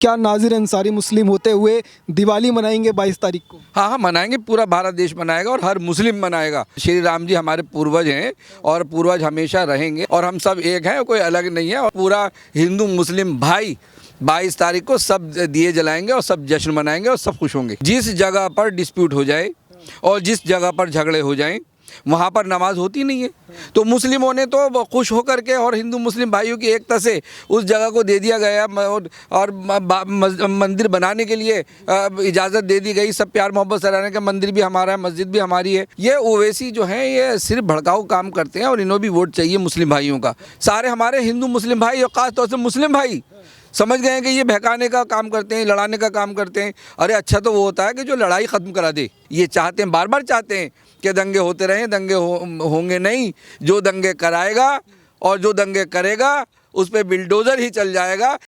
क्या नाज़िर अंसारी मुस्लिम होते हुए दिवाली मनाएंगे 22 तारीख को? हाँ हाँ मनाएंगे, पूरा भारत देश मनाएगा और हर मुस्लिम मनाएगा। श्री राम जी हमारे पूर्वज हैं और पूर्वज हमेशा रहेंगे और हम सब एक हैं, कोई अलग नहीं है। और पूरा हिंदू मुस्लिम भाई 22 तारीख को सब दिए जलाएंगे और सब जश्न मनाएंगे और सब खुश होंगे। जिस जगह पर डिस्प्यूट हो जाए और जिस जगह पर झगड़े हो जाएं वहाँ पर नमाज होती नहीं है, तो मुस्लिमों ने तो खुश होकर के और हिंदू मुस्लिम भाइयों की एकता से उस जगह को दे दिया गया और मंदिर बनाने के लिए इजाज़त दे दी गई। सब प्यार मोहब्बत से रहने का, मंदिर भी हमारा है, मस्जिद भी हमारी है। ये ओवैसी जो हैं ये सिर्फ भड़काऊ काम करते हैं और इन्हों भी वोट चाहिए मुस्लिम भाइयों का। सारे हमारे हिंदू मुस्लिम भाई और ख़ास तौर से मुस्लिम भाई समझ गए हैं कि ये बहकाने का काम करते हैं, लड़ाने का काम करते हैं। अरे अच्छा तो वो होता है कि जो लड़ाई ख़त्म करा दे। ये चाहते हैं, बार बार चाहते हैं कि दंगे होते रहें। दंगे होंगे नहीं, जो दंगे कराएगा और जो दंगे करेगा उस पर बिल्डोज़र ही चल जाएगा।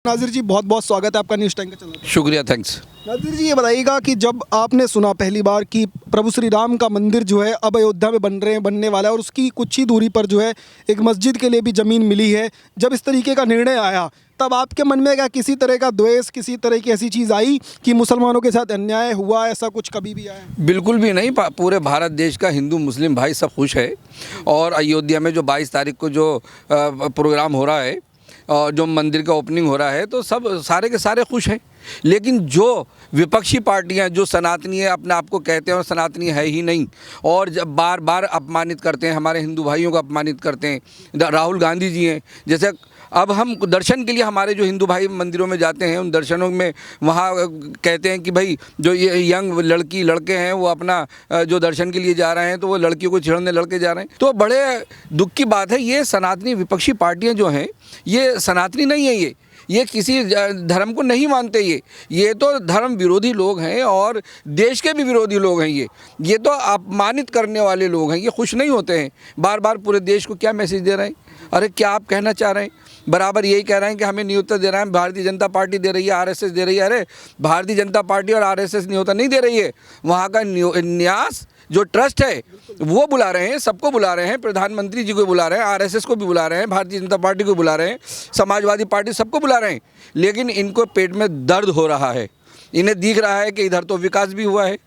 नाज़िर जी बहुत बहुत स्वागत है आपका न्यूज़ टाइम का चैनल पर। शुक्रिया, थैंक्स। नाज़िर जी ये बताइएगा कि जब आपने सुना पहली बार कि प्रभु श्री राम का मंदिर जो है अब अयोध्या में बनने वाला है और उसकी कुछ ही दूरी पर जो है एक मस्जिद के लिए भी ज़मीन मिली है, जब इस तरीके का निर्णय आया तब आपके मन में क्या किसी तरह का द्वेष, किसी तरह की ऐसी चीज़ आई कि मुसलमानों के साथ अन्याय हुआ, ऐसा कुछ कभी भी आया? बिल्कुल भी नहीं। पूरे भारत देश का हिंदू मुस्लिम भाई सब खुश है और अयोध्या में जो 22 तारीख को जो प्रोग्राम हो रहा है और जो मंदिर का ओपनिंग हो रहा है तो सब सारे के सारे खुश हैं। लेकिन जो विपक्षी पार्टियां जो सनातनी है अपने आप को कहते हैं और सनातनी है ही नहीं और जब बार बार अपमानित करते हैं, हमारे हिंदू भाइयों को अपमानित करते हैं। राहुल गांधी जी हैं, जैसे अब हम दर्शन के लिए हमारे जो हिंदू भाई मंदिरों में जाते हैं उन दर्शनों में वहाँ कहते हैं कि भाई जो ये यंग लड़के हैं वो अपना जो दर्शन के लिए जा रहे हैं तो वो लड़कियों को छेड़ने लड़के जा रहे हैं। तो बड़े दुख की बात है, ये सनातनी विपक्षी पार्टियां जो हैं ये सनातनी नहीं है, ये किसी धर्म को नहीं मानते। ये तो धर्म विरोधी लोग हैं और देश के भी विरोधी लोग हैं। ये तो अपमानित करने वाले लोग हैं, ये खुश नहीं होते हैं। बार बार पूरे देश को क्या मैसेज दे रहे हैं? अरे क्या आप कहना चाह रहे हैं? बराबर यही कह रहे हैं कि हमें न्योता दे रहा है भारतीय जनता पार्टी दे रही है, आरएसएस दे रही है। अरे भारतीय जनता पार्टी और आरएसएस न्योता नहीं दे रही है, वहाँ का न्यास जो ट्रस्ट है वो बुला रहे हैं, सबको बुला रहे हैं, प्रधानमंत्री जी को बुला रहे हैं, आरएसएस को भी बुला रहे हैं, भारतीय जनता पार्टी को बुला रहे हैं, समाजवादी पार्टी सबको बुला रहे हैं। लेकिन इनको पेट में दर्द हो रहा है। इन्हें दिख रहा है कि इधर तो विकास भी हुआ है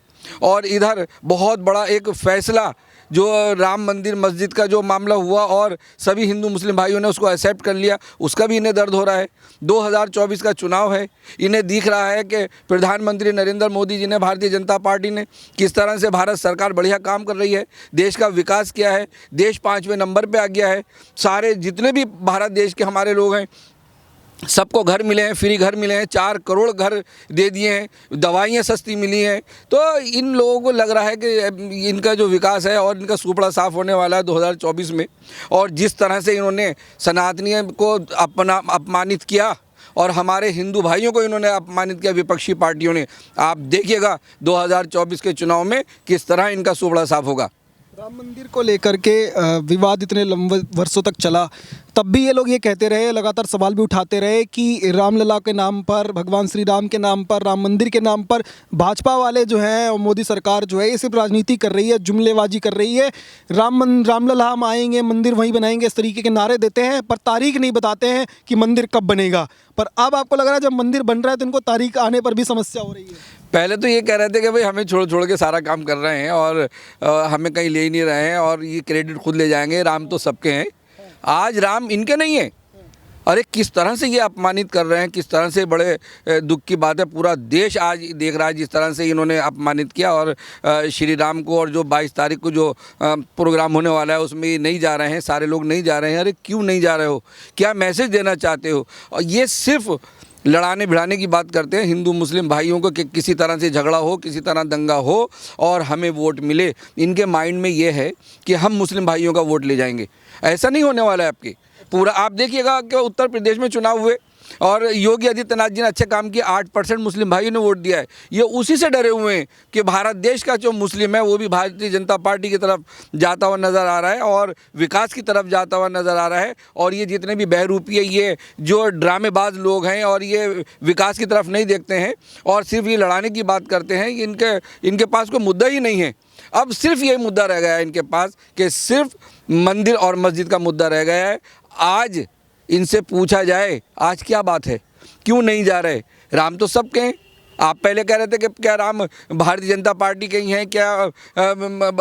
और इधर बहुत बड़ा एक फैसला जो राम मंदिर मस्जिद का जो मामला हुआ और सभी हिंदू मुस्लिम भाइयों ने उसको एक्सेप्ट कर लिया, उसका भी इन्हें दर्द हो रहा है। 2024 का चुनाव है, इन्हें दिख रहा है कि प्रधानमंत्री नरेंद्र मोदी जी ने, भारतीय जनता पार्टी ने किस तरह से भारत सरकार बढ़िया काम कर रही है, देश का विकास किया है, देश 5वें नंबर पे आ गया है। सारे जितने भी भारत देश के हमारे लोग हैं सबको घर मिले हैं, फ्री घर मिले हैं, 4 करोड़ घर दे दिए हैं, दवाइयाँ सस्ती मिली हैं। तो इन लोगों को लग रहा है कि इनका जो विकास है और इनका सुपड़ा साफ होने वाला है 2024 में। और जिस तरह से इन्होंने सनातनी को अपमानित किया और हमारे हिंदू भाइयों को इन्होंने अपमानित किया विपक्षी पार्टियों ने, आप देखिएगा 2024 के चुनाव में किस तरह इनका सुपड़ा साफ होगा। राम मंदिर को लेकर के विवाद इतने लंबे वर्षों तक चला, तब भी ये लोग ये कहते रहे, लगातार सवाल भी उठाते रहे कि रामलला के नाम पर, भगवान श्री राम के नाम पर, राम मंदिर के नाम पर भाजपा वाले जो हैं और मोदी सरकार जो है ये सिर्फ राजनीति कर रही है, जुमलेबाजी कर रही है। रामलला हम आएंगे, मंदिर वहीं बनाएंगे, इस तरीके के नारे देते हैं पर तारीख नहीं बताते हैं कि मंदिर कब बनेगा। पर अब आपको लग रहा है जब मंदिर बन रहा है तो इनको तारीख आने पर भी समस्या हो रही है। पहले तो ये कह रहे थे कि भाई हमें छोड़ के सारा काम कर रहे हैं और हमें कहीं ले ही नहीं रहे हैं और ये क्रेडिट खुद ले जाएंगे, राम तो सबके हैं। आज राम इनके नहीं है। अरे किस तरह से ये अपमानित कर रहे हैं, किस तरह से, बड़े दुख की बात है। पूरा देश आज देख रहा है जिस तरह से इन्होंने अपमानित किया और श्री राम को, और जो 22 तारीख को जो प्रोग्राम होने वाला है उसमें ये नहीं जा रहे हैं, सारे लोग नहीं जा रहे हैं। अरे क्यों नहीं जा रहे हो? क्या मैसेज देना चाहते हो? और ये सिर्फ लड़ाने भिड़ाने की बात करते हैं हिंदू मुस्लिम भाइयों को कि किसी तरह से झगड़ा हो, किसी तरह दंगा हो और हमें वोट मिले। इनके माइंड में ये है कि हम मुस्लिम भाइयों का वोट ले जाएंगे। ऐसा नहीं होने वाला है। आपके पूरा आप देखिएगा कि उत्तर प्रदेश में चुनाव हुए और योगी आदित्यनाथ जी ने अच्छे काम किए, 8% मुस्लिम भाइयों ने वोट दिया है। ये उसी से डरे हुए हैं कि भारत देश का जो मुस्लिम है वो भी भारतीय जनता पार्टी की तरफ जाता हुआ नज़र आ रहा है और विकास की तरफ जाता हुआ नज़र आ रहा है। और ये जितने भी बहरूपी है, ये जो ड्रामेबाज लोग हैं और ये विकास की तरफ नहीं देखते हैं और सिर्फ ये लड़ाने की बात करते हैं, इनके पास कोई मुद्दा ही नहीं है। अब सिर्फ ये मुद्दा रह गया है इनके पास कि सिर्फ मंदिर और मस्जिद का मुद्दा रह गया है। आज इनसे पूछा जाए आज क्या बात है, क्यों नहीं जा रहे? राम तो सबके हैं। आप पहले कह रहे थे कि क्या राम भारतीय जनता पार्टी के ही हैं, क्या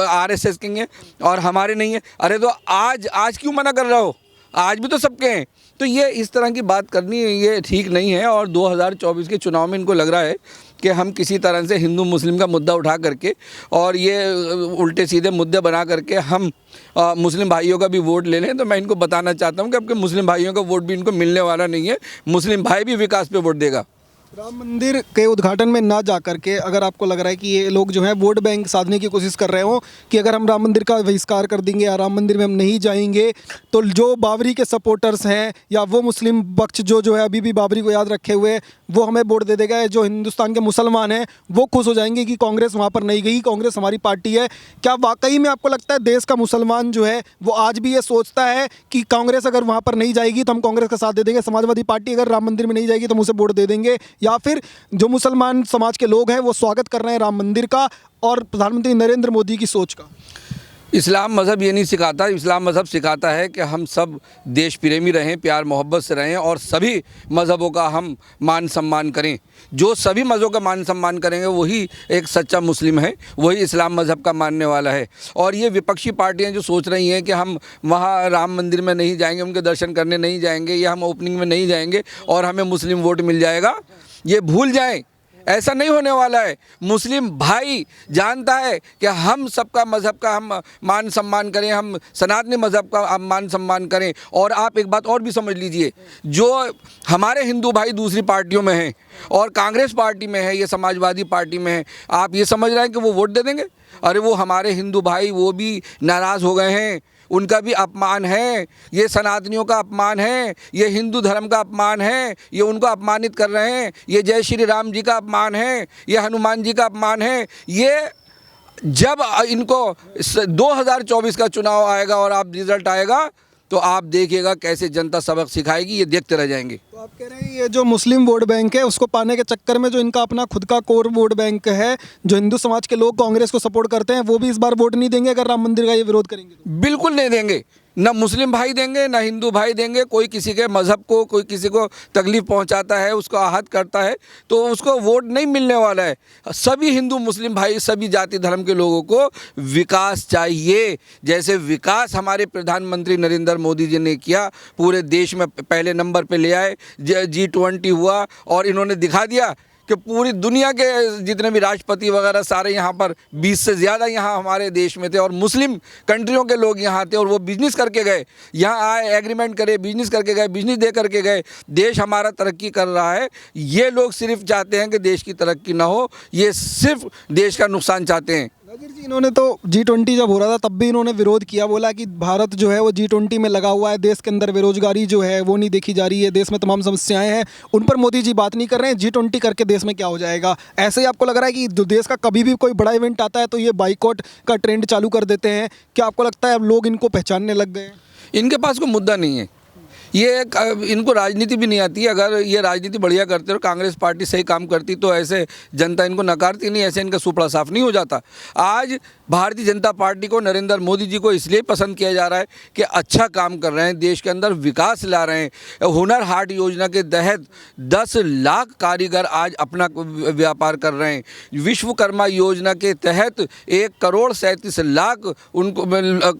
आरएसएस के ही हैं और हमारे नहीं हैं? अरे तो आज क्यों मना कर रहे हो? आज भी तो सबके हैं। तो ये इस तरह की बात करनी ये ठीक नहीं है। और 2024 के चुनाव में इनको लग रहा है कि हम किसी तरह से हिंदू मुस्लिम का मुद्दा उठा करके और ये उल्टे सीधे मुद्दे बना करके हम मुस्लिम भाइयों का भी वोट ले लें। तो मैं इनको बताना चाहता हूँ कि आपके मुस्लिम भाइयों का वोट भी इनको मिलने वाला नहीं है। मुस्लिम भाई भी विकास पे वोट देगा। राम मंदिर के उद्घाटन में ना जा करके अगर आपको लग रहा है कि ये लोग जो है वोट बैंक साधने की कोशिश कर रहे हो कि अगर हम राम मंदिर का बहिष्कार कर देंगे या राम मंदिर में हम नहीं जाएंगे तो जो बाबरी के सपोर्टर्स हैं या वो मुस्लिम पक्ष जो है अभी भी बाबरी को याद रखे हुए वो हमें वोट दे देगा, जो हिंदुस्तान के मुसलमान हैं वो खुश हो जाएंगे कि कांग्रेस वहाँ पर नहीं गई, कांग्रेस हमारी पार्टी है। क्या वाकई में आपको लगता है देश का मुसलमान जो है वो आज भी ये सोचता है कि कांग्रेस अगर वहाँ पर नहीं जाएगी तो हम कांग्रेस का साथ दे देंगे, समाजवादी पार्टी अगर राम मंदिर में नहीं जाएगी तो हम उसे वोट दे देंगे? या फिर जो मुसलमान समाज के लोग हैं वो स्वागत कर रहे हैं राम मंदिर का और प्रधानमंत्री नरेंद्र मोदी की सोच का? इस्लाम मज़हब ये नहीं सिखाता। इस्लाम मज़हब सिखाता है कि हम सब देश प्रेमी रहें, प्यार मोहब्बत से रहें और सभी मज़हबों का हम मान सम्मान करें। जो सभी मज़हबों का मान सम्मान करेंगे वही एक सच्चा मुस्लिम है, वही इस्लाम मज़हब का मानने वाला है। और ये विपक्षी पार्टियां जो सोच रही हैं कि हम वहाँ राम मंदिर में नहीं जाएंगे, उनके दर्शन करने नहीं जाएंगे या हम ओपनिंग में नहीं जाएंगे और हमें मुस्लिम वोट मिल जाएगा, ये भूल जाएं। ऐसा नहीं होने वाला है। मुस्लिम भाई जानता है कि हम सबका मज़हब का हम मान सम्मान करें, हम सनातनी मज़हब का हम मान सम्मान करें। और आप एक बात और भी समझ लीजिए, जो हमारे हिंदू भाई दूसरी पार्टियों में हैं और कांग्रेस पार्टी में है, ये समाजवादी पार्टी में है, आप ये समझ रहे हैं कि वो वोट दे देंगे? अरे वो हमारे हिंदू भाई वो भी नाराज़ हो गए हैं, उनका भी अपमान है, ये सनातनियों का अपमान है, ये हिंदू धर्म का अपमान है, ये उनको अपमानित कर रहे हैं, ये जय श्री राम जी का अपमान है, ये हनुमान जी का अपमान है। ये जब इनको 2024 का चुनाव आएगा और आप रिज़ल्ट आएगा तो आप देखिएगा कैसे जनता सबक सिखाएगी, ये देखते रह जाएंगे। तो आप कह रहे हैं ये जो मुस्लिम वोट बैंक है उसको पाने के चक्कर में जो इनका अपना खुद का कोर वोट बैंक है, जो हिंदू समाज के लोग कांग्रेस को सपोर्ट करते हैं, वो भी इस बार वोट नहीं देंगे अगर राम मंदिर का ये विरोध करेंगे तो? बिल्कुल नहीं देंगे। ना मुस्लिम भाई देंगे, ना हिंदू भाई देंगे। कोई किसी के मज़हब को, कोई किसी को तकलीफ़ पहुंचाता है, उसको आहत करता है तो उसको वोट नहीं मिलने वाला है। सभी हिंदू मुस्लिम भाई, सभी जाति धर्म के लोगों को विकास चाहिए। जैसे विकास हमारे प्रधानमंत्री नरेंद्र मोदी जी ने किया, पूरे देश में पहले नंबर पे ले आए, G20 हुआ और इन्होंने दिखा दिया कि पूरी दुनिया के जितने भी राष्ट्रपति वगैरह सारे यहाँ पर 20 से ज़्यादा यहाँ हमारे देश में थे और मुस्लिम कंट्रियों के लोग यहाँ थे और वो बिजनेस करके गए, यहाँ आए, एग्रीमेंट करे, बिजनेस करके गए, बिजनेस दे करके गए। देश हमारा तरक्की कर रहा है। ये लोग सिर्फ चाहते हैं कि देश की तरक्की ना हो, ये सिर्फ देश का नुकसान चाहते हैं। राजीव जी, इन्होंने तो G20 जब हो रहा था तब भी इन्होंने विरोध किया, बोला कि भारत जो है वो G20 में लगा हुआ है, देश के अंदर बेरोजगारी जो है वो नहीं देखी जा रही है, देश में तमाम समस्याएं हैं, उन पर मोदी जी बात नहीं कर रहे हैं। G20 करके देश में क्या हो जाएगा? ऐसे ही आपको लग रहा है कि जो देश का कभी भी कोई बड़ा इवेंट आता है तो ये बाइकआउट का ट्रेंड चालू कर देते हैं? क्या आपको लगता है अब लोग इनको पहचानने लग गए हैं? इनके पास कोई मुद्दा नहीं है, ये इनको राजनीति भी नहीं आती। अगर ये राजनीति बढ़िया करते और कांग्रेस पार्टी सही काम करती तो ऐसे जनता इनको नकारती नहीं, ऐसे इनका सुपड़ा साफ नहीं हो जाता। आज भारतीय जनता पार्टी को, नरेंद्र मोदी जी को इसलिए पसंद किया जा रहा है कि अच्छा काम कर रहे हैं, देश के अंदर विकास ला रहे हैं। हुनर हाट योजना के तहत 10 लाख कारीगर आज अपना व्यापार कर रहे हैं। विश्वकर्मा योजना के तहत 1,37,00,000 उनको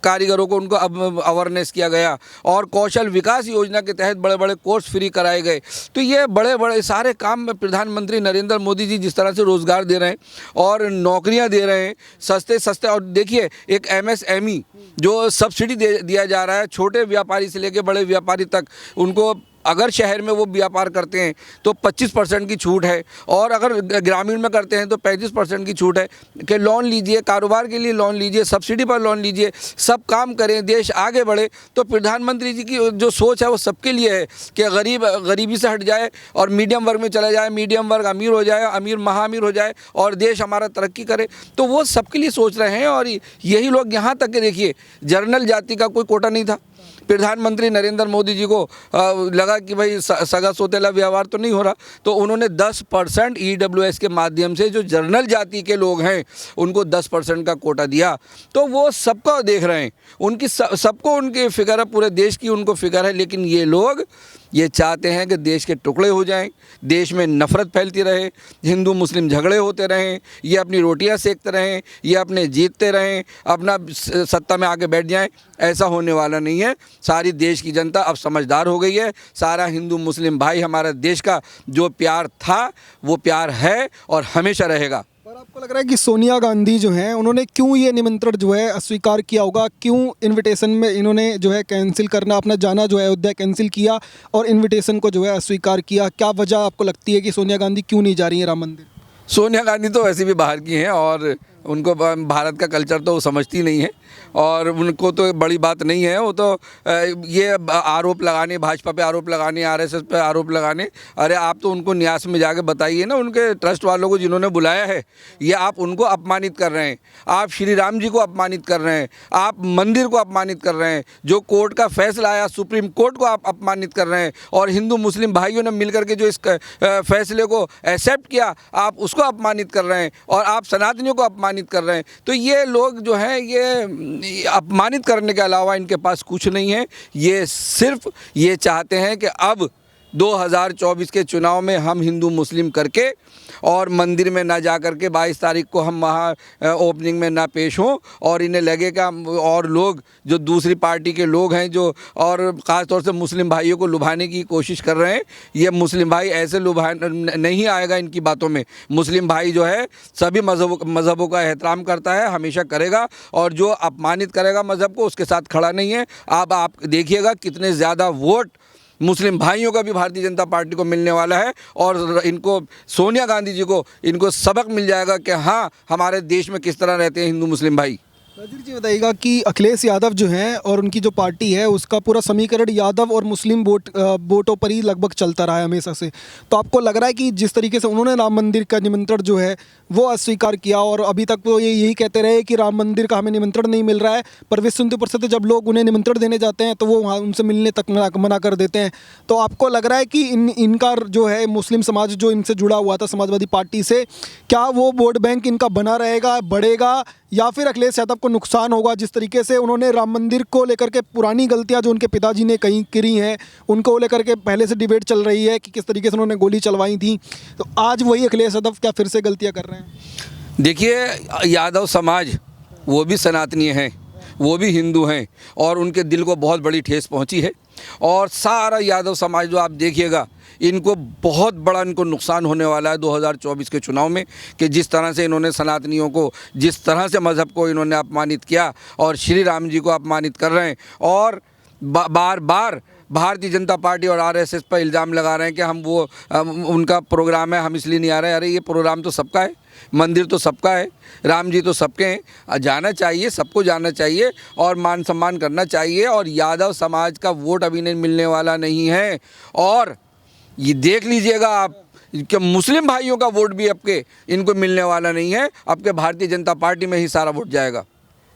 कारीगरों को उनको अवेयरनेस किया गया और कौशल विकास योजना के तहत बड़े बड़े कोर्स फ्री कराए गए। तो ये बड़े बड़े सारे काम में प्रधानमंत्री नरेंद्र मोदी जी जिस तरह से रोज़गार दे रहे हैं और नौकरियां दे रहे हैं सस्ते सस्ते। और देखिए एक MSME जो सब्सिडी दिया जा रहा है, छोटे व्यापारी से लेकर बड़े व्यापारी तक, उनको अगर शहर में वो व्यापार करते हैं तो 25% की छूट है और अगर ग्रामीण में करते हैं तो 35% की छूट है कि लोन लीजिए, कारोबार के लिए लोन लीजिए, सब्सिडी पर लोन लीजिए, सब काम करें, देश आगे बढ़े। तो प्रधानमंत्री जी की जो सोच है वो सबके लिए है कि गरीबी से हट जाए और मीडियम वर्ग में चला जाए, मीडियम वर्ग अमीर हो जाए, अमीर महाअमीर हो जाए और देश हमारा तरक्की करे। तो वो सबके लिए सोच रहे हैं और यही लोग, यहाँ तक कि देखिए जनरल जाति का कोई कोटा नहीं था। प्रधानमंत्री नरेंद्र मोदी जी को लगा कि भाई सगा सौतेला व्यवहार तो नहीं हो रहा, तो उन्होंने 10% EWS के माध्यम से जो जनरल जाति के लोग हैं उनको 10% का कोटा दिया। तो वो सबको देख रहे हैं, उनकी सबको उनकी फिक्र है, पूरे देश की उनको फिक्र है। लेकिन ये लोग ये चाहते हैं कि देश के टुकड़े हो जाएं, देश में नफ़रत फैलती रहे, हिंदू मुस्लिम झगड़े होते रहें, ये अपनी रोटियां सेकते रहें, ये अपने जीतते रहें, अपना सत्ता में आके बैठ जाएं। ऐसा होने वाला नहीं है। सारी देश की जनता अब समझदार हो गई है। सारा हिंदू मुस्लिम भाई हमारे देश का जो प्यार था वो प्यार है और हमेशा रहेगा। पर आपको लग रहा है कि सोनिया गांधी जो हैं उन्होंने क्यों ये निमंत्रण जो है अस्वीकार किया होगा? क्यों इनविटेशन में इन्होंने जो है कैंसिल करना, अपना जाना जो है अयोध्या कैंसिल किया और इनविटेशन को जो है अस्वीकार किया? क्या वजह आपको लगती है कि सोनिया गांधी क्यों नहीं जा रही है राम मंदिर? सोनिया गांधी तो वैसे भी बाहर की हैं और उनको भारत का कल्चर तो वो समझती नहीं है और उनको तो बड़ी बात नहीं है। वो तो ये आरोप लगाने, भाजपा पे आरोप लगाने, आरएसएस पे आरोप लगाने, अरे आप तो उनको न्यास में जाके बताइए ना, उनके ट्रस्ट वालों को जिन्होंने बुलाया है, ये आप उनको अपमानित कर रहे हैं, आप श्री राम जी को अपमानित कर रहे हैं, आप मंदिर को अपमानित कर रहे हैं, जो कोर्ट का फैसला आया सुप्रीम कोर्ट को आप अपमानित कर रहे हैं और हिंदू मुस्लिम भाइयों ने मिलकर के जो इस फैसले को एक्सेप्ट किया आप उसको अपमानित कर रहे हैं और आप सनातनियों को अपमानित कर रहे हैं। तो ये लोग जो हैं ये अपमानित करने के अलावा इनके पास कुछ नहीं है। ये सिर्फ ये चाहते हैं कि अब 2024 के चुनाव में हम हिंदू मुस्लिम करके और मंदिर में ना जा कर के 22 तारीख को हम वहाँ ओपनिंग में ना पेश हों और इन्हें लगेगा और लोग जो दूसरी पार्टी के लोग हैं जो और ख़ास तौर से मुस्लिम भाइयों को लुभाने की कोशिश कर रहे हैं, ये मुस्लिम भाई ऐसे लुभा नहीं आएगा इनकी बातों में। मुस्लिम भाई जो है सभी मज़हबों का एहतराम करता है, हमेशा करेगा और जो अपमानित करेगा मज़हब को उसके साथ खड़ा नहीं है। अब आप देखिएगा कितने ज़्यादा वोट मुस्लिम भाइयों का भी भारतीय जनता पार्टी को मिलने वाला है और इनको सोनिया गांधी जी को इनको सबक मिल जाएगा कि हाँ हमारे देश में किस तरह रहते हैं हिंदू मुस्लिम भाई। नाजिर जी बताइएगा कि अखिलेश यादव जो हैं और उनकी जो पार्टी है उसका पूरा समीकरण यादव और मुस्लिम वोटों पर ही लगभग चलता रहा है हमेशा से। तो आपको लग रहा है कि जिस तरीके से उन्होंने राम मंदिर का निमंत्रण जो है वो अस्वीकार किया और अभी तक तो ये यही कहते रहे कि राम मंदिर का हमें निमंत्रण नहीं मिल रहा है, पर विश्व हिंदू परिषद जब लोग उन्हें निमंत्रण देने जाते हैं तो वो वहाँ उनसे मिलने तक मना कर देते हैं। तो आपको लग रहा है कि इनका जो है मुस्लिम समाज जो इनसे जुड़ा हुआ था समाजवादी पार्टी से, क्या वो वोट बैंक इनका बना रहेगा, बढ़ेगा, या फिर अखिलेश यादव को नुकसान होगा? जिस तरीके से उन्होंने राम मंदिर को लेकर के पुरानी गलतियां जो उनके पिताजी ने कहीं करी हैं उनको लेकर के पहले से डिबेट चल रही है कि किस तरीके से उन्होंने गोली चलवाई थी, तो आज वही अखिलेश यादव क्या फिर से गलतियां कर रहे हैं? देखिए, यादव समाज वो भी सनातनी हैं, वो भी हिंदू हैं और उनके दिल को बहुत बड़ी ठेस पहुंची है और सारा यादव समाज जो आप देखिएगा इनको बहुत बड़ा इनको नुकसान होने वाला है 2024 के चुनाव में कि जिस तरह से इन्होंने सनातनियों को, जिस तरह से मज़हब को इन्होंने अपमानित किया और श्री राम जी को अपमानित कर रहे हैं और बार बार भारतीय जनता पार्टी और आरएसएस पर इल्ज़ाम लगा रहे हैं कि हम वो उनका प्रोग्राम है हम इसलिए नहीं आ रहे। अरे ये प्रोग्राम तो सबका है, मंदिर तो सबका है, राम जी तो सबके हैं, जाना चाहिए, सबको जाना चाहिए और मान सम्मान करना चाहिए और यादव समाज का वोट अभी नहीं मिलने वाला नहीं है। और ये देख लीजिएगा आप कि मुस्लिम भाइयों का वोट भी आपके इनको मिलने वाला नहीं है, आपके भारतीय जनता पार्टी में ही सारा वोट जाएगा।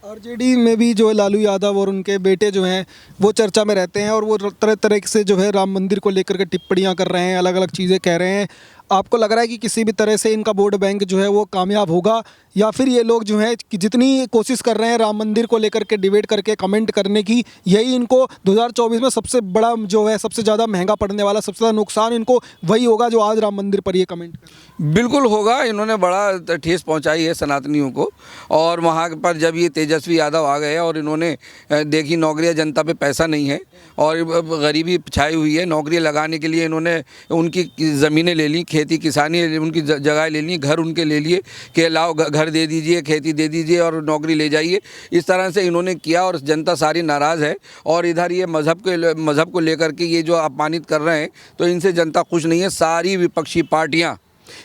आरजेडी में भी जो है लालू यादव और उनके बेटे जो हैं वो चर्चा में रहते हैं और वो तरह तरह से जो है राम मंदिर को लेकर के टिप्पणियां कर रहे हैं, अलग अलग चीज़ें कह रहे हैं। आपको लग रहा है कि किसी भी तरह से इनका वोट बैंक जो है वो कामयाब होगा, या फिर ये लोग जो है कि जितनी कोशिश कर रहे हैं राम मंदिर को लेकर के डिबेट करके कमेंट करने की, यही इनको 2024 में सबसे बड़ा जो है सबसे ज़्यादा महंगा पड़ने वाला, सबसे ज़्यादा नुकसान इनको वही होगा जो आज राम मंदिर पर ये कमेंट कर? बिल्कुल होगा। इन्होंने बड़ा ठेस पहुंचाई है सनातनियों को और वहाँ पर जब ये तेजस्वी यादव आ गए और इन्होंने देखी नौकरियाँ, जनता पे पैसा नहीं है और गरीबी छाई हुई है, नौकरी लगाने के लिए इन्होंने उनकी ज़मीनें ले ली, खेती किसानी उनकी जगह ले ली, घर उनके ले लिए कि लाओ घर दे दीजिए, खेती दे दीजिए और नौकरी ले जाइए। इस तरह से इन्होंने किया और जनता सारी नाराज़ है और इधर ये मज़हब को लेकर के ये जो अपमानित कर रहे हैं तो इनसे जनता खुश नहीं है। सारी विपक्षी पार्टियाँ,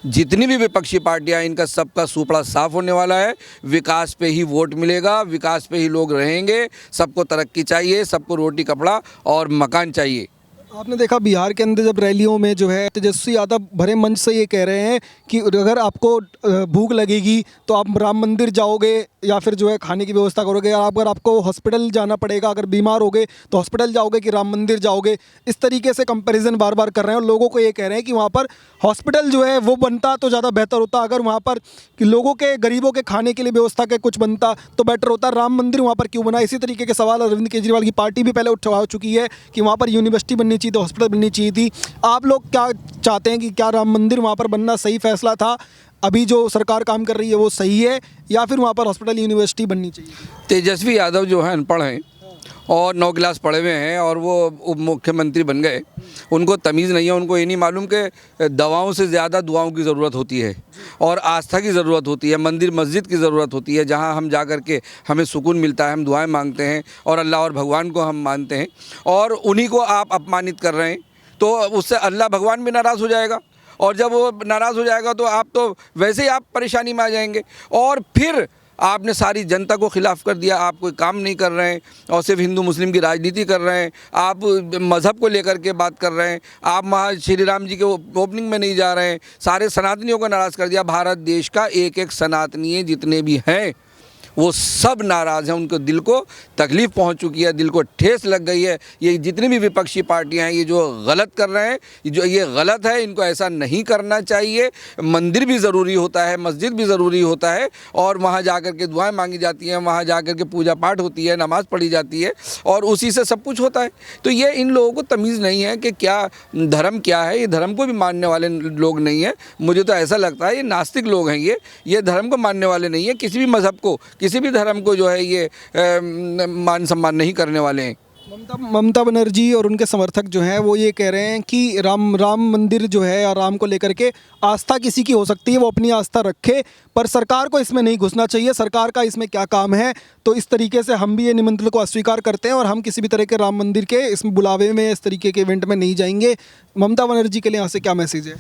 जितनी भी विपक्षी पार्टियां, इनका सबका सुपड़ा साफ होने वाला है। विकास पे ही वोट मिलेगा, विकास पे ही लोग रहेंगे, सबको तरक्की चाहिए, सबको रोटी कपड़ा और मकान चाहिए। आपने देखा बिहार के अंदर जब रैलियों में जो है तेजस्वी यादव भरे मंच से ये कह रहे हैं कि अगर आपको भूख लगेगी तो आप राम मंदिर जाओगे या फिर जो है खाने की व्यवस्था करोगे, अगर आपको हॉस्पिटल जाना पड़ेगा, अगर बीमार होगे तो हॉस्पिटल जाओगे कि राम मंदिर जाओगे। इस तरीके से कंपैरिजन बार बार कर रहे हैं और लोगों को ये कह रहे हैं कि वहाँ पर हॉस्पिटल जो है वो बनता तो ज़्यादा बेहतर होता, अगर वहाँ पर कि लोगों के गरीबों के खाने के लिए व्यवस्था के कुछ बनता तो बेटर होता, राम मंदिर वहाँ पर क्यों बना? इसी तरीके के सवाल अरविंद केजरीवाल की पार्टी भी पहले उठा चुकी है कि वहाँ पर यूनिवर्सिटी बननी चाहिए थी, हॉस्पिटल बननी चाहिए थी। आप लोग क्या चाहते हैं कि क्या राम मंदिर वहाँ पर बनना सही फैसला था, अभी जो सरकार काम कर रही है वो सही है, या फिर वहाँ पर हॉस्पिटल यूनिवर्सिटी बननी चाहिए? तेजस्वी यादव जो है अनपढ़ हैं और 9 क्लास पढ़े हुए हैं और वो उप मुख्यमंत्री बन गए। उनको तमीज़ नहीं है, उनको ये नहीं मालूम कि दवाओं से ज़्यादा दुआओं की ज़रूरत होती है और आस्था की ज़रूरत होती है, मंदिर मस्जिद की ज़रूरत होती है, जहाँ हम जा कर के हमें सुकून मिलता है, हम दुआएं मांगते हैं और अल्लाह और भगवान को हम मानते हैं। और उन्हीं को आप अपमानित कर रहे हैं, तो उससे अल्लाह भगवान भी नाराज़ हो जाएगा और जब वो नाराज़ हो जाएगा तो आप तो वैसे ही आप परेशानी में आ जाएंगे। और फिर आपने सारी जनता को खिलाफ़ कर दिया, आप कोई काम नहीं कर रहे हैं और सिर्फ हिंदू मुस्लिम की राजनीति कर रहे हैं, आप मज़हब को लेकर के बात कर रहे हैं, आप वहाँ श्री राम जी के ओपनिंग में नहीं जा रहे हैं, सारे सनातनियों को नाराज़ कर दिया। भारत देश का एक एक सनातनी जितने भी हैं वो सब नाराज़ हैं, उनको दिल को तकलीफ़ पहुंच चुकी है, दिल को ठेस लग गई है। ये जितनी भी विपक्षी पार्टियां हैं ये जो गलत कर रहे हैं, ये गलत है, इनको ऐसा नहीं करना चाहिए। मंदिर भी ज़रूरी होता है, मस्जिद भी ज़रूरी होता है और वहाँ जा कर के दुआएं मांगी जाती हैं, वहाँ जा कर के पूजा पाठ होती है, नमाज़ पढ़ी जाती है और उसी से सब कुछ होता है। तो ये इन लोगों को तमीज़ नहीं है कि क्या धर्म क्या है, ये धर्म को भी मानने वाले लोग नहीं हैं। मुझे तो ऐसा लगता है ये नास्तिक लोग हैं, ये धर्म को मानने वाले नहीं है, किसी भी मज़हब को, किसी भी धर्म को जो है ये मान सम्मान नहीं करने वाले हैं। ममता बनर्जी और उनके समर्थक जो हैं वो ये कह रहे हैं कि राम मंदिर जो है या राम को लेकर के आस्था किसी की हो सकती है, वो अपनी आस्था रखे, पर सरकार को इसमें नहीं घुसना चाहिए, सरकार का इसमें क्या काम है। तो इस तरीके से हम भी ये निमंत्रण को अस्वीकार करते हैं और हम किसी भी तरह के राम मंदिर के इसमें बुलावे में, इस तरीके के इवेंट में नहीं जाएंगे। ममता बनर्जी के लिए यहाँ से क्या मैसेज है?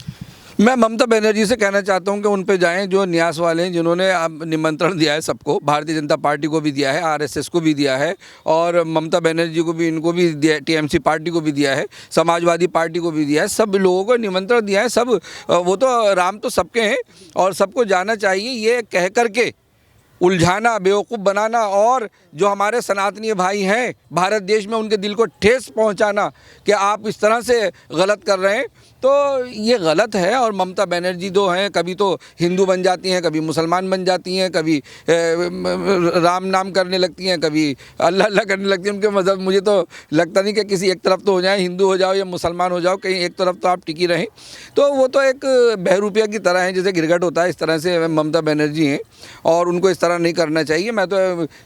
मैं ममता बनर्जी से कहना चाहता हूं कि उन पे जाएं जो न्यास वाले हैं, जिन्होंने अब निमंत्रण दिया है सबको, भारतीय जनता पार्टी को भी दिया है, आरएसएस को भी दिया है और ममता बनर्जी को भी, इनको भी दिया, टीएमसी पार्टी को भी दिया है, समाजवादी पार्टी को भी दिया है, सब लोगों को निमंत्रण दिया है। सब वो तो राम तो सबके हैं और सबको जाना चाहिए। ये कह कर के उलझाना, बेवकूफ़ बनाना और जो हमारे सनातनी भाई हैं भारत देश में उनके दिल को ठेस पहुंचाना कि आप इस तरह से गलत कर रहे हैं, तो ये गलत है। और ममता बनर्जी जो हैं कभी तो हिंदू बन जाती हैं, कभी मुसलमान बन जाती हैं, कभी राम नाम करने लगती हैं, कभी अल्लाह अल्लाह करने लगती हैं। उनके मज़हब मुझे तो लगता नहीं कि किसी एक तरफ तो हो जाए, हिंदू हो जाओ या मुसलमान हो जाओ, कहीं एक तरफ तो आप टिकी रहें। तो वो तो एक बहरूपिया की तरह है, जैसे गिरगट होता है, इस तरह से ममता बनर्जी हैं और उनको इस तरह नहीं करना चाहिए। मैं तो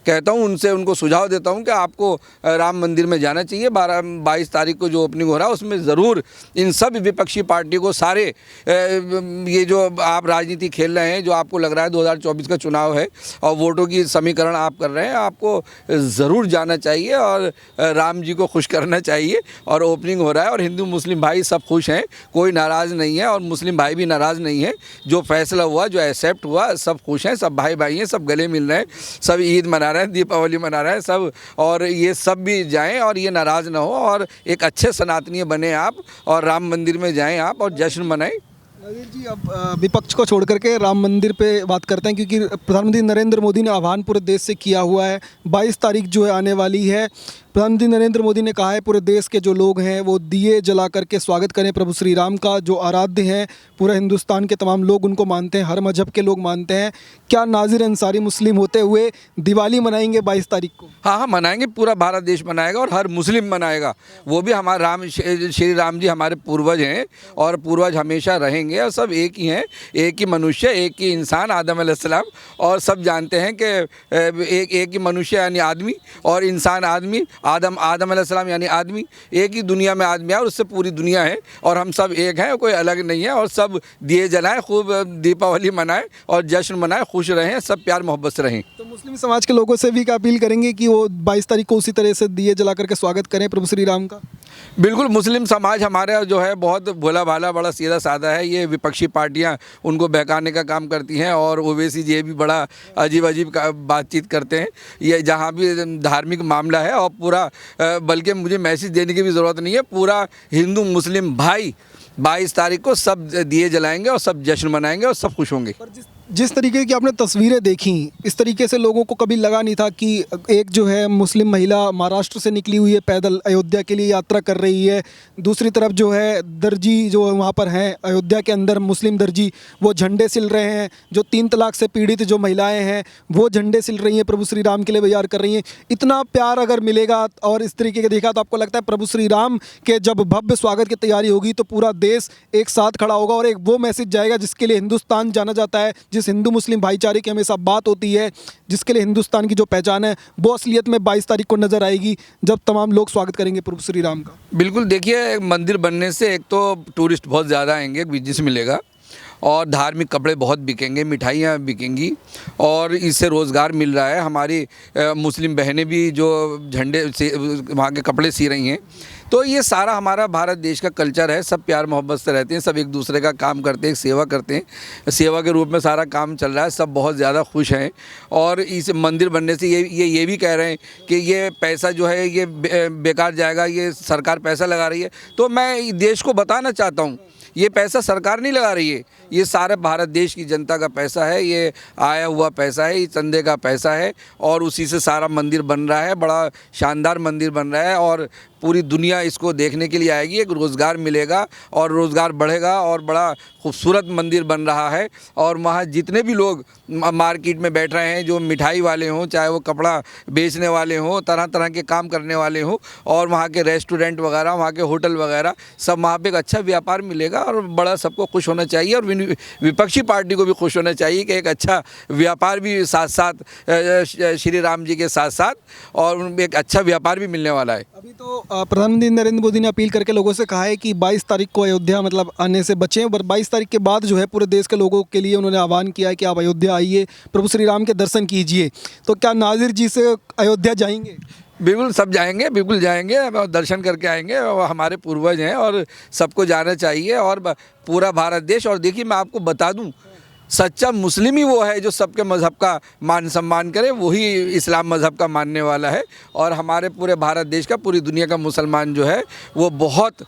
कहता हूं, उनको सुझाव देता हूं कि आपको राम मंदिर में जाना चाहिए। 22 तारीख को जो ओपनिंग हो रहा है उसमें ज़रूर इन सब विपक्षी पार्टी को, सारे ये जो आप राजनीति खेल रहे हैं, जो आपको लग रहा है 2024 का चुनाव है और वोटों की समीकरण आप कर रहे हैं, आपको ज़रूर जाना चाहिए और राम जी को खुश करना चाहिए। और ओपनिंग हो रहा है और हिंदू मुस्लिम भाई सब खुश हैं, कोई नाराज़ नहीं है और मुस्लिम भाई भी नाराज़ नहीं है। जो फैसला हुआ, जो एक्सेप्ट हुआ, सब खुश हैं, सब भाई भाई हैं, सब गले मिल रहे हैं, सब ईद मना रहे हैं, दीपावली मना रहे हैं सब। और ये सब भी जाएं और ये नाराज़ ना हो और एक अच्छे सनातनी बने आप और राम मंदिर में जाएं आप और जश्न मनाएं। नज़ीर जी, अब विपक्ष को छोड़ करके राम मंदिर पे बात करते हैं, क्योंकि प्रधानमंत्री नरेंद्र मोदी ने आह्वान पूरे देश से किया हुआ है। 22 तारीख जो है आने वाली है, प्रधानमंत्री नरेंद्र मोदी ने कहा है पूरे देश के जो लोग हैं वो दिए जला करके स्वागत करें प्रभु श्री राम का, जो आराध्य हैं, पूरे हिंदुस्तान के तमाम लोग उनको मानते हैं, हर मजहब के लोग मानते हैं। क्या नाज़िर अंसारी मुस्लिम होते हुए दिवाली मनाएंगे 22 तारीख को? हाँ हाँ, मनाएंगे, पूरा भारत देश मनाएगा और हर मुस्लिम मनाएगा। वो भी हमारा श्री राम जी हमारे पूर्वज हैं और पूर्वज हमेशा रहेंगे और सब एक ही हैं, एक ही मनुष्य, एक ही इंसान आदम अलैहिस्सलाम। और सब जानते हैं कि एक ही मनुष्य यानी आदमी और इंसान आदमी, आदम अलैहिस्सलाम यानी आदमी, एक ही दुनिया में आदमी है और उससे पूरी दुनिया है और हम सब एक हैं, कोई अलग नहीं है। और सब दिए जलाएं, खूब दीपावली मनाएं और जश्न मनाएं, खुश रहें, सब प्यार मोहब्बत से रहें। तो मुस्लिम समाज के लोगों से भी क्या अपील करेंगे कि वो 22 तारीख को उसी तरह से दिए जला करके स्वागत करें प्रभु श्री राम का? बिल्कुल, मुस्लिम समाज हमारा जो है बहुत भोला भाला, बड़ा सीधा साधा है। ये विपक्षी पार्टियां उनको बहकाने का काम करती हैं और ओवैसी जी भी बड़ा अजीब अजीब बातचीत करते हैं। ये जहां भी धार्मिक मामला है और पूरा, बल्कि मुझे मैसेज देने की भी ज़रूरत नहीं है, पूरा हिंदू मुस्लिम भाई 22 तारीख को सब दिए जलाएंगे और सब जश्न मनाएंगे और सब खुश होंगे। पर जिस तरीके की आपने तस्वीरें देखी, इस तरीके से लोगों को कभी लगा नहीं था कि एक जो है मुस्लिम महिला महाराष्ट्र से निकली हुई है, पैदल अयोध्या के लिए यात्रा कर रही है, दूसरी तरफ जो है दर्जी जो वहाँ पर हैं अयोध्या के अंदर, मुस्लिम दर्जी, वो झंडे सिल रहे हैं, जो 3 तलाक से पीड़ित जो महिलाएं हैं वो झंडे सिल रही हैं, प्रभु श्री राम के लिए तैयार कर रही हैं। इतना प्यार अगर मिलेगा और इस तरीके के देखा तो आपको लगता है प्रभु श्री राम के जब भव्य स्वागत की तैयारी होगी तो पूरा देश एक साथ खड़ा होगा और एक वो मैसेज जाएगा जिसके लिए हिंदुस्तान जाना जाता है, जिस हिंदू मुस्लिम भाईचारे की हमेशा बात होती है, जिसके लिए हिंदुस्तान की जो पहचान है वो असलियत में 22 तारीख को नजर आएगी जब तमाम लोग स्वागत करेंगे प्रभु श्री राम का। बिल्कुल, देखिए मंदिर बनने से एक तो टूरिस्ट बहुत ज़्यादा आएंगे, बिजनेस मिलेगा और धार्मिक कपड़े बहुत बिकेंगे, मिठाइयाँ बिकेंगी और इससे रोज़गार मिल रहा है। हमारी मुस्लिम बहनें भी जो झंडे से वहाँ के कपड़े सी रही हैं, तो ये सारा हमारा भारत देश का कल्चर है। सब प्यार मोहब्बत से रहते हैं, सब एक दूसरे का काम करते हैं, सेवा करते हैं, सेवा के रूप में सारा काम चल रहा है। सब बहुत ज़्यादा खुश हैं और इस मंदिर बनने से ये भी कह रहे हैं कि ये पैसा जो है ये बेकार जाएगा, ये सरकार पैसा लगा रही है। तो मैं देश को बताना चाहता हूँ ये पैसा सरकार नहीं लगा रही है, ये सारे भारत देश की जनता का पैसा है, ये आया हुआ पैसा है, ये चंदे का पैसा है और उसी से सारा मंदिर बन रहा है। बड़ा शानदार मंदिर बन रहा है और पूरी दुनिया इसको देखने के लिए आएगी, एक रोज़गार मिलेगा और रोज़गार बढ़ेगा और बड़ा खूबसूरत मंदिर बन रहा है। और वहाँ जितने भी लोग मार्केट में बैठ रहे हैं, जो मिठाई वाले हों, चाहे वो कपड़ा बेचने वाले हों, तरह तरह के काम करने वाले हों, और वहाँ के रेस्टोरेंट वगैरह, वहाँ के होटल वगैरह, सब वहाँ पे एक अच्छा व्यापार मिलेगा और बड़ा सबको खुश होना चाहिए। और विपक्षी पार्टी को भी खुश होना चाहिए कि एक अच्छा व्यापार भी साथ साथ श्री राम जी के साथ साथ और एक अच्छा व्यापार भी मिलने वाला है। अभी तो प्रधानमंत्री नरेंद्र मोदी ने अपील करके लोगों से कहा है कि 22 तारीख को अयोध्या मतलब आने से बचें, पर 22 तारीख के बाद जो है पूरे देश के लोगों के लिए उन्होंने आह्वान किया है कि आप अयोध्या आइए, प्रभु श्री राम के दर्शन कीजिए। तो क्या नाजिर जी से अयोध्या जाएंगे? बिल्कुल, सब जाएंगे, बिल्कुल जाएंगे, दर्शन करके आएंगे। और हमारे पूर्वज हैं और सबको जाना चाहिए और पूरा भारत देश। और देखिए मैं आपको बता दूं, सच्चा मुस्लिम ही वो है जो सबके मज़हब का मान सम्मान करे, वही इस्लाम मज़हब का मानने वाला है। और हमारे पूरे भारत देश का, पूरी दुनिया का मुसलमान जो है वो बहुत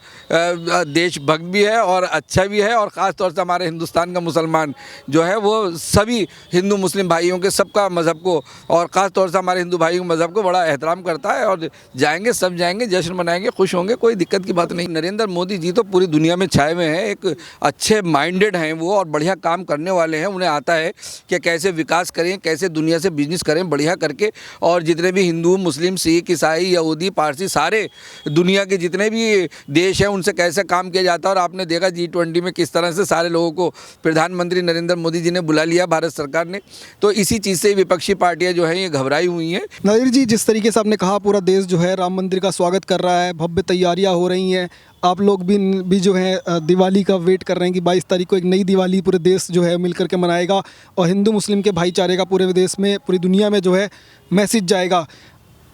देशभक्त भी है और अच्छा भी है। और ख़ास तौर से हमारे हिंदुस्तान का मुसलमान जो है वो सभी हिंदू मुस्लिम भाइयों के सबका मज़हब को और ख़ास तौर से हमारे हिंदू भाइयों के मज़हब को बड़ा एहतराम करता है। और जाएंगे, सब जाएंगे, जश्न मनाएंगे, खुश होंगे, कोई दिक्कत की बात नहीं। नरेंद्र मोदी जी तो पूरी दुनिया में छाए हुए हैं, एक अच्छे माइंडेड हैं वो और बढ़िया काम करने वाले हैं। उन्हें आता है कि कैसे विकास करें, कैसे दुनिया से बिजनेस करें बढ़िया करके। और जितने भी हिंदू, मुस्लिम, सिख, ईसाई, यहूदी, पारसी, सारे दुनिया के जितने भी देश हैं उनसे कैसे काम किया जाता है। और आपने देखा G20 में किस तरह से सारे लोगों को प्रधानमंत्री नरेंद्र मोदी जी ने बुला लिया, भारत सरकार ने। तो इसी चीज़ से विपक्षी पार्टियां जो हैं ये घबराई हुई हैं। नाजिर जी, जिस तरीके से आपने कहा पूरा देश जो है राम मंदिर का स्वागत कर रहा है, भव्य तैयारियां हो रही हैं, आप लोग भी जो है दिवाली का वेट कर रहे हैं कि 22 तारीख को एक नई दिवाली पूरे देश जो है मिल करके मनाएगा और हिंदू मुस्लिम के भाईचारे का पूरे देश में, पूरी दुनिया में जो है मैसेज जाएगा।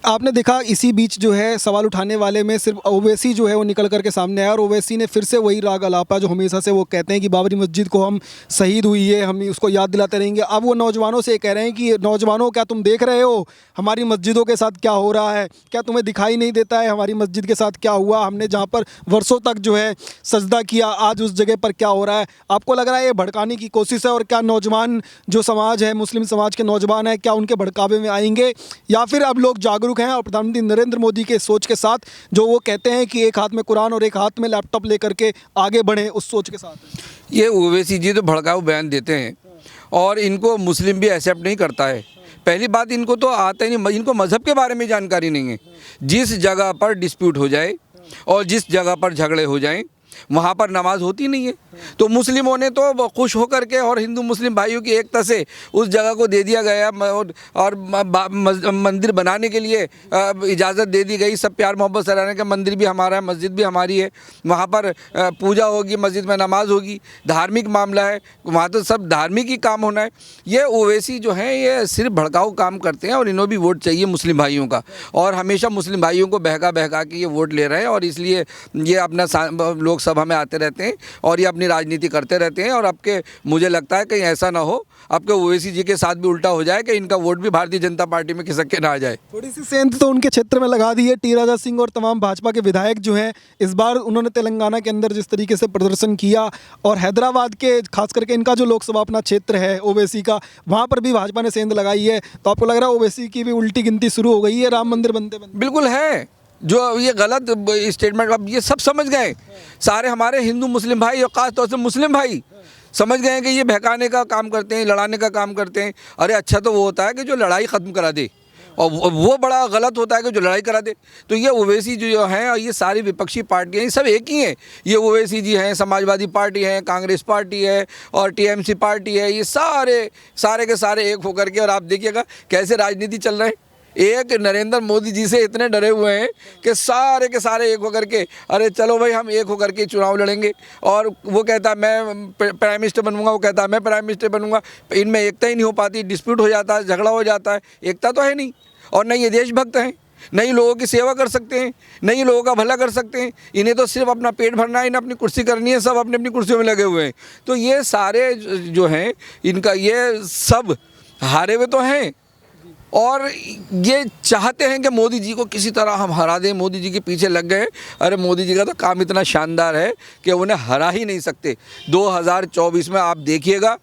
आपने देखा इसी बीच जो है सवाल उठाने वाले में सिर्फ ओवैसी जो है वो निकल करके सामने आया और ओवैसी ने फिर से वही राग अलापा जो हमेशा से वो कहते हैं कि बाबरी मस्जिद को हम शहीद हुई है, हम उसको याद दिलाते रहेंगे। अब वो नौजवानों से कह रहे हैं कि नौजवानों, क्या तुम देख रहे हो हमारी मस्जिदों के साथ क्या हो रहा है? क्या तुम्हें दिखाई नहीं देता है हमारी मस्जिद के साथ क्या हुआ? हमने जहाँ पर वर्षों तक जो है सजदा किया, आज उस जगह पर क्या हो रहा है? आपको लग रहा है ये भड़काने की कोशिश है? और क्या नौजवान जो समाज है, मुस्लिम समाज के नौजवान हैं, क्या उनके भड़कावे में आएंगे या फिर अब लोग जागरूक हैं और प्रधानमंत्री नरेंद्र मोदी के सोच के साथ जो वो कहते हैं कि एक हाथ में कुरान और एक हाथ में लैपटॉप लेकर के आगे बढ़े, उस सोच के साथ? ये ओवैसी जी तो भड़काऊ बयान देते हैं और इनको मुस्लिम भी एक्सेप्ट नहीं करता है। पहली बात, इनको तो आता ही नहीं, इनको मज़हब के बारे में जानकारी नहीं है। जिस जगह पर डिस्प्यूट हो जाए और जिस जगह पर झगड़े हो जाएं वहाँ पर नमाज होती नहीं है। तो मुस्लिमों ने तो खुश होकर के और हिंदू मुस्लिम भाइयों की एकता से उस जगह को दे दिया गया और मंदिर बनाने के लिए इजाज़त दे दी गई। सब प्यार मोहब्बत से रहने का, मंदिर भी हमारा है, मस्जिद भी हमारी है, वहाँ पर पूजा होगी, मस्जिद में नमाज होगी, धार्मिक मामला है, वहाँ तो सब धार्मिक ही काम होना है। ये ओवैसी जो हैं ये सिर्फ भड़काऊ काम करते हैं और इन्हों भी वोट चाहिए मुस्लिम भाइयों का और हमेशा मुस्लिम भाइयों को बहका बहका के ये वोट ले रहे हैं और इसलिए ये अपना लोकसभा सब हमें आते रहते हैं और ये अपनी राजनीति करते रहते हैं। और आपके मुझे लगता है कहीं ऐसा ना हो आपके ओवैसी जी के साथ भी उल्टा हो जाए कि इनका वोट भी भारतीय जनता पार्टी में खिसक के ना आ जाए। थोड़ी सी सेंध तो उनके क्षेत्र में लगा दी है। टी राजा सिंह और तमाम भाजपा के विधायक जो हैं, इस बार उन्होंने तेलंगाना के अंदर जिस तरीके से प्रदर्शन किया और हैदराबाद के खास करके इनका जो लोकसभा अपना क्षेत्र है ओवैसी का, वहाँ पर भी भाजपा ने सेंध लगाई है। तो आपको लग रहा है ओवैसी की भी उल्टी गिनती शुरू हो गई है राम मंदिर बनते बनते? बिल्कुल है। जो ये गलत स्टेटमेंट अब ये सब समझ गए, सारे हमारे हिंदू मुस्लिम भाई और ख़ास तौर से मुस्लिम भाई समझ गए हैं कि ये बहकाने का काम करते हैं, लड़ाने का काम करते हैं। अरे अच्छा तो वो होता है कि जो लड़ाई ख़त्म करा दे, और वो बड़ा गलत होता है कि जो लड़ाई करा दे। तो ये ओवैसी जो हैं और ये सारी विपक्षी पार्टियाँ ये सब एक ही हैं। ये ओवैसी जी हैं, समाजवादी पार्टी है, कांग्रेस पार्टी है और टीएमसी पार्टी है, ये सारे के सारे एक होकर के। और आप देखिएगा कैसे राजनीति चल रहे हैं। एक नरेंद्र मोदी जी से इतने डरे हुए हैं कि सारे के सारे एक होकर के, अरे चलो भाई हम एक होकर के चुनाव लड़ेंगे। और वो कहता है मैं प्राइम मिनिस्टर बनूंगा, वो कहता है मैं प्राइम मिनिस्टर बनूंगा। इनमें एकता ही नहीं हो पाती, डिस्प्यूट हो जाता है, झगड़ा हो जाता है। एकता तो है नहीं, और नहीं ये देशभक्त हैं, नहीं लोगों की सेवा कर सकते हैं, नहीं लोगों का भला कर सकते हैं। इन्हें तो सिर्फ अपना पेट भरना है, इन्हें अपनी कुर्सी करनी है, सब अपनी अपनी कुर्सियों में लगे हुए हैं। तो ये सारे जो हैं इनका ये सब हारे हुए तो हैं और ये चाहते हैं कि मोदी जी को किसी तरह हम हरा दें। मोदी जी के पीछे लग गए। अरे मोदी जी का तो काम इतना शानदार है कि उन्हें हरा ही नहीं सकते। 2024 में आप देखिएगा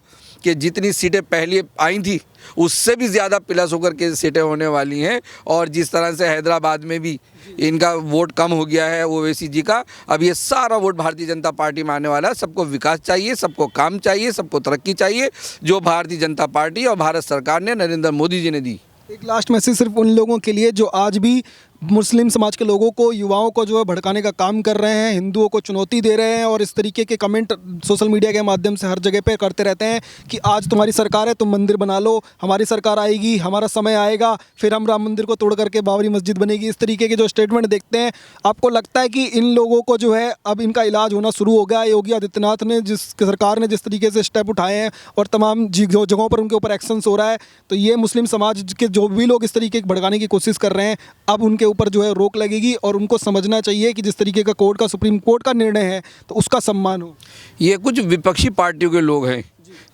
कि जितनी सीटें पहले आई थी उससे भी ज़्यादा प्लस होकर के सीटें होने वाली हैं। और जिस तरह से हैदराबाद में भी इनका वोट कम हो गया है ओवैसी जी का, अब ये सारा वोट भारतीय जनता पार्टी में आने वाला है। सबको विकास चाहिए, सबको काम चाहिए, सबको तरक्की चाहिए, जो भारतीय जनता पार्टी और भारत सरकार ने, नरेंद्र मोदी जी ने दी। एक लास्ट मैसेज सिर्फ उन लोगों के लिए जो आज भी मुस्लिम समाज के लोगों को, युवाओं को जो है भड़काने का काम कर रहे हैं, हिंदुओं को चुनौती दे रहे हैं और इस तरीके के कमेंट सोशल मीडिया के माध्यम से हर जगह पे करते रहते हैं कि आज तुम्हारी सरकार है, तुम मंदिर बना लो, हमारी सरकार आएगी, हमारा समय आएगा, फिर हम राम मंदिर को तोड़ करके बाबरी मस्जिद बनेगी। इस तरीके के जो स्टेटमेंट देखते हैं, आपको लगता है कि इन लोगों को जो है अब इनका इलाज होना शुरू हो गया? योगी आदित्यनाथ ने, जिस सरकार ने जिस तरीके से स्टेप उठाए हैं और तमाम जो जगहों पर उनके ऊपर एक्शंस हो रहा है, तो ये मुस्लिम समाज के जो भी लोग इस तरीके के भड़काने की कोशिश कर रहे हैं, अब उनके ऊपर जो है रोक लगेगी और उनको समझना चाहिए कि जिस तरीके का कोर्ट का, सुप्रीम कोर्ट का निर्णय है तो उसका सम्मान हो। ये कुछ विपक्षी पार्टियों के लोग हैं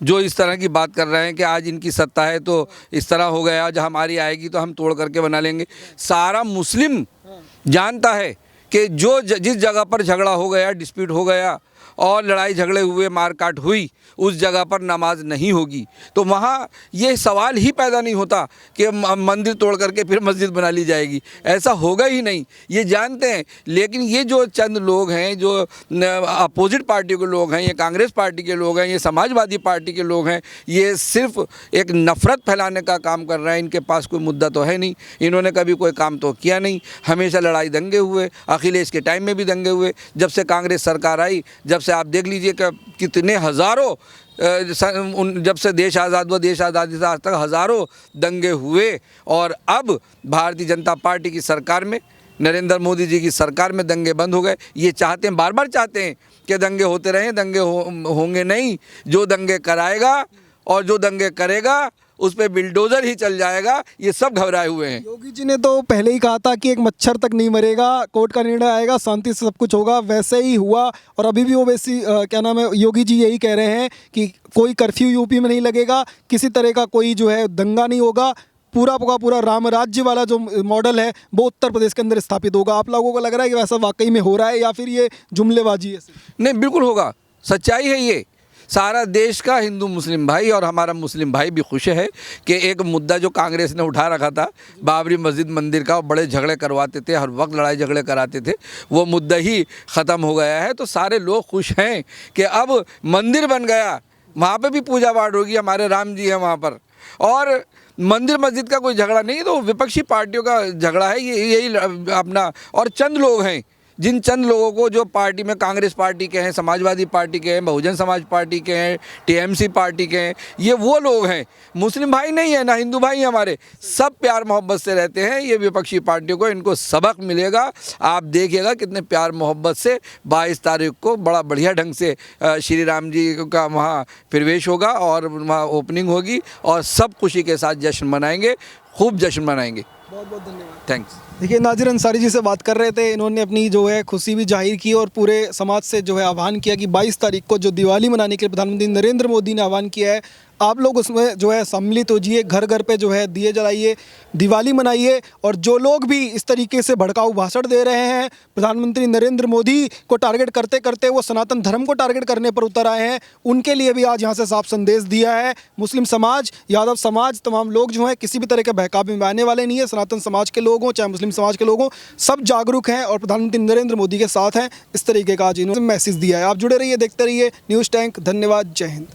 जो इस तरह की बात कर रहे हैं कि आज इनकी सत्ता है तो इस तरह हो गया, आज हमारी आएगी तो हम तोड़ करके बना लेंगे। सारा मुस्लिम जानता है कि जिस जगह पर झगड़ा हो गया, डिस्प्यूट हो गया और लड़ाई झगड़े हुए, मारकाट हुई, उस जगह पर नमाज नहीं होगी। तो वहाँ ये सवाल ही पैदा नहीं होता कि मंदिर तोड़ करके फिर मस्जिद बना ली जाएगी, ऐसा होगा ही नहीं, ये जानते हैं। लेकिन ये जो चंद लोग हैं, जो अपोजिट पार्टी के लोग हैं, ये कांग्रेस पार्टी के लोग हैं, ये समाजवादी पार्टी के लोग हैं, ये सिर्फ एक नफ़रत फैलाने का काम कर रहे हैं। इनके पास कोई मुद्दा तो है नहीं, इन्होंने कभी कोई काम तो किया नहीं। हमेशा लड़ाई दंगे हुए, अखिलेश के टाइम में भी दंगे हुए, जब से कांग्रेस सरकार आई, जब से आप देख लीजिए कि कितने हज़ारों, जब से देश आज़ाद हुआ, देश आज़ादी से आज तक हज़ारों दंगे हुए। और अब भारतीय जनता पार्टी की सरकार में, नरेंद्र मोदी जी की सरकार में दंगे बंद हो गए। ये चाहते हैं, बार बार चाहते हैं कि दंगे होते रहें, दंगे होंगे नहीं। जो दंगे कराएगा और जो दंगे करेगा उस पर बिल्डोजर ही चल जाएगा। ये सब घबराए हुए हैं। योगी जी ने तो पहले ही कहा था कि एक मच्छर तक नहीं मरेगा, कोर्ट का निर्णय आएगा, शांति से सब कुछ होगा, वैसे ही हुआ। और अभी भी वो वैसी क्या नाम है, योगी जी यही कह रहे हैं कि कोई कर्फ्यू यूपी में नहीं लगेगा, किसी तरह का कोई जो है दंगा नहीं होगा, पूरा का पूरा राम राज्य वाला जो मॉडल है वो उत्तर प्रदेश के अंदर स्थापित होगा। आप लोगों को लग रहा है कि वैसा वाकई में हो रहा है या फिर ये जुमलेबाजी है? नहीं, बिल्कुल होगा, सच्चाई है ये। सारा देश का हिंदू मुस्लिम भाई और हमारा मुस्लिम भाई भी खुश है कि एक मुद्दा जो कांग्रेस ने उठा रखा था बाबरी मस्जिद मंदिर का, बड़े झगड़े करवाते थे, हर वक्त लड़ाई झगड़े कराते थे, वो मुद्दा ही ख़त्म हो गया है। तो सारे लोग खुश हैं कि अब मंदिर बन गया, वहाँ पे भी पूजा पाठ होगी, हमारे राम जी हैं वहाँ पर, और मंदिर मस्जिद का कोई झगड़ा नहीं। तो विपक्षी पार्टियों का झगड़ा है, ये यही अपना। और चंद लोग हैं, जिन चंद लोगों को जो पार्टी में, कांग्रेस पार्टी के हैं, समाजवादी पार्टी के हैं, बहुजन समाज पार्टी के हैं, टीएमसी पार्टी के हैं, ये वो लोग हैं। मुस्लिम भाई नहीं है, ना हिंदू भाई हैं हमारे, सब प्यार मोहब्बत से रहते हैं। ये विपक्षी पार्टियों को, इनको सबक मिलेगा। आप देखिएगा कितने प्यार मोहब्बत से 22 तारीख को बड़ा बढ़िया ढंग से श्री राम जी का वहाँ प्रवेश होगा और वहाँ ओपनिंग होगी और सब खुशी के साथ जश्न मनाएंगे, खूब जश्न मनाएंगे। बहुत बहुत धन्यवाद। थैंक्स। देखिए नाजिर अंसारी जी से बात कर रहे थे, इन्होंने अपनी जो है खुशी भी जाहिर की और पूरे समाज से जो है आह्वान किया कि 22 तारीख को जो दिवाली मनाने के लिए प्रधानमंत्री नरेंद्र मोदी ने आह्वान किया है, आप लोग उसमें जो है सम्मिलित होजिए, घर घर पे जो है दिए जलाइए, दिवाली मनाइए। और जो लोग भी इस तरीके से भड़काऊ भाषण दे रहे हैं, प्रधानमंत्री नरेंद्र मोदी को टारगेट करते करते वो सनातन धर्म को टारगेट करने पर उतर आए हैं, उनके लिए भी आज यहाँ से साफ संदेश दिया है। मुस्लिम समाज, यादव समाज, तमाम लोग जो हैं किसी भी तरह के बहकावे में आने वाले नहीं है। सनातन समाज के लोग हों चाहे मुस्लिम समाज के लोग हों, सब जागरूक हैं और प्रधानमंत्री नरेंद्र मोदी के साथ हैं। इस तरीके का आज इन्होंने मैसेज दिया है। आप जुड़े रहिए, देखते रहिए न्यूज़ टैंक। धन्यवाद, जय हिंद।